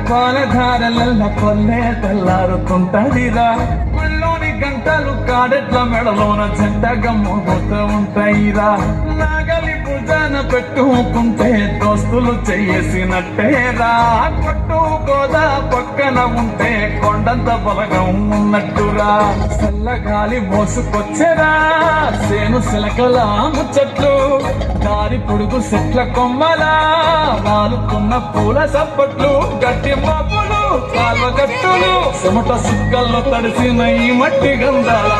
పాలధారల కొల్లే తెల్లారుతుంటదిరా గుళ్ళోని గంటలు కాడెట్ల మెడలోన జంటగా మోగుతూ ఉంటాయిరా నాగలి భుజాన పెట్టుకుంటే దోస్తులు చేసినట్టేరా కొట్టు గోదా పక్కన ఉంటే కొండంత బలగం ఉన్నట్టురా చల్లగాలి మోసుకొచ్చెరా సేను సిలకల ముచ్చట్లు దారి పొడుగు చెట్ల కొమ్మలా వాలుకున్న పూల సప్పట్లు గట్టి మబ్బులు కాల్వ గట్టులు చెమట సుక్కల్లో తడిసిన ఈ మట్టి గంధాల